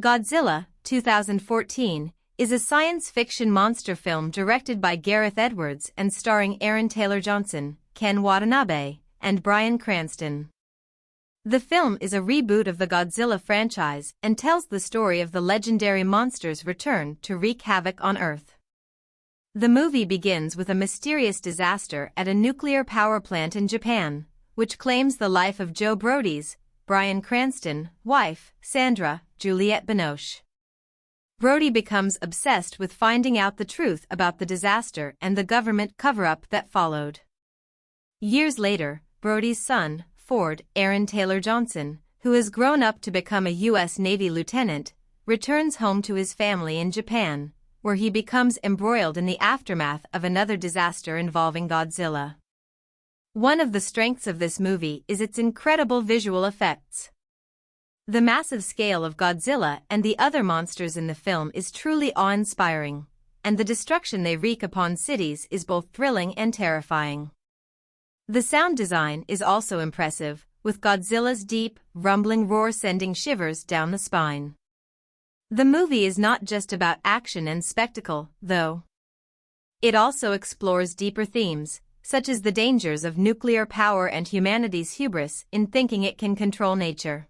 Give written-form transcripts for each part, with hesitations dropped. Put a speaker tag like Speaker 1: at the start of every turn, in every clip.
Speaker 1: Godzilla, 2014, is a science fiction monster film directed by Gareth Edwards and starring Aaron Taylor-Johnson, Ken Watanabe, and Bryan Cranston. The film is a reboot of the Godzilla franchise and tells the story of the legendary monster's return to wreak havoc on Earth. The movie begins with a mysterious disaster at a nuclear power plant in Japan, which claims the life of Joe Brody's, Bryan Cranston, wife, Sandra, Juliette Binoche. Brody becomes obsessed with finding out the truth about the disaster and the government cover-up that followed. Years later, Brody's son, Ford, Aaron Taylor-Johnson, who has grown up to become a U.S. Navy lieutenant, returns home to his family in Japan, where he becomes embroiled in the aftermath of another disaster involving Godzilla. One of the strengths of this movie is its incredible visual effects. The massive scale of Godzilla and the other monsters in the film is truly awe-inspiring, and the destruction they wreak upon cities is both thrilling and terrifying. The sound design is also impressive, with Godzilla's deep, rumbling roar sending shivers down the spine. The movie is not just about action and spectacle, though. It also explores deeper themes, such as the dangers of nuclear power and humanity's hubris in thinking it can control nature.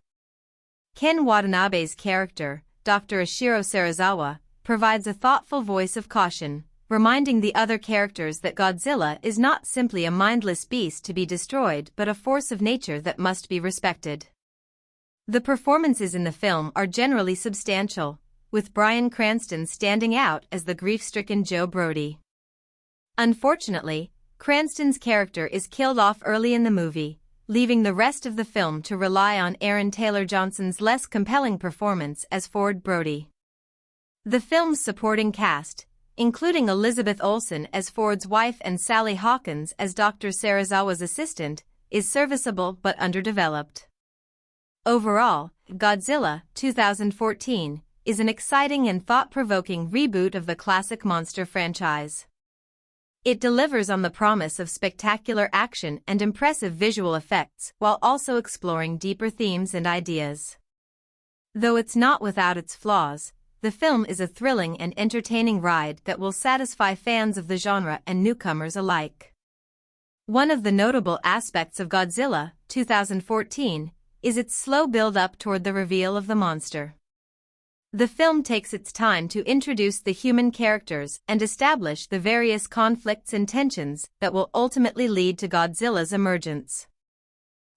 Speaker 1: Ken Watanabe's character, Dr. Ishiro Serizawa, provides a thoughtful voice of caution, reminding the other characters that Godzilla is not simply a mindless beast to be destroyed but a force of nature that must be respected. The performances in the film are generally substantial, with Bryan Cranston standing out as the grief-stricken Joe Brody. Unfortunately, Cranston's character is killed off early in the movie, leaving the rest of the film to rely on Aaron Taylor-Johnson's less compelling performance as Ford Brody. The film's supporting cast, including Elizabeth Olsen as Ford's wife and Sally Hawkins as Dr. Serizawa's assistant, is serviceable but underdeveloped. Overall, Godzilla, 2014, is an exciting and thought-provoking reboot of the classic monster franchise. It delivers on the promise of spectacular action and impressive visual effects while also exploring deeper themes and ideas. Though it's not without its flaws, the film is a thrilling and entertaining ride that will satisfy fans of the genre and newcomers alike. One of the notable aspects of Godzilla, 2014, is its slow build-up toward the reveal of the monster. The film takes its time to introduce the human characters and establish the various conflicts and tensions that will ultimately lead to Godzilla's emergence.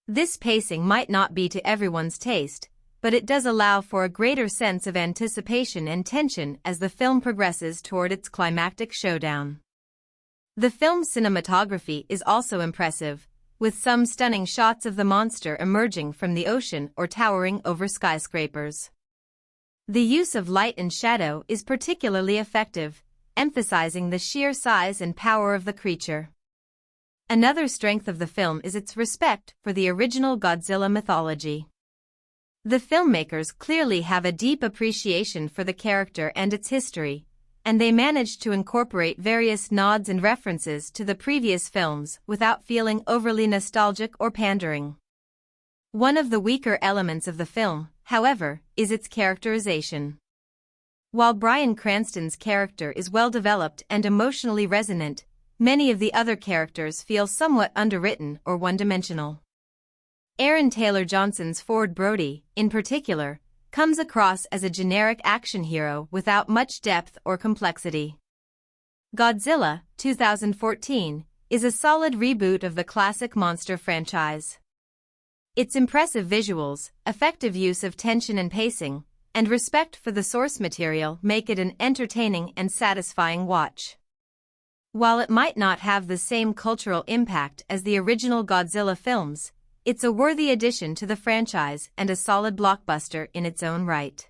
Speaker 1: This pacing might not be to everyone's taste, but it does allow for a greater sense of anticipation and tension as the film progresses toward its climactic showdown. The film's cinematography is also impressive, with some stunning shots of the monster emerging from the ocean or towering over skyscrapers. The use of light and shadow is particularly effective, emphasizing the sheer size and power of the creature. Another strength of the film is its respect for the original Godzilla mythology. The filmmakers clearly have a deep appreciation for the character and its history, and they managed to incorporate various nods and references to the previous films without feeling overly nostalgic or pandering. One of the weaker elements of the film, however, is its characterization. While Bryan Cranston's character is well-developed and emotionally resonant, many of the other characters feel somewhat underwritten or one-dimensional. Aaron Taylor-Johnson's Ford Brody, in particular, comes across as a generic action hero without much depth or complexity. Godzilla, 2014, is a solid reboot of the classic monster franchise. Its impressive visuals, effective use of tension and pacing, and respect for the source material make it an entertaining and satisfying watch. While it might not have the same cultural impact as the original Godzilla films, it's a worthy addition to the franchise and a solid blockbuster in its own right.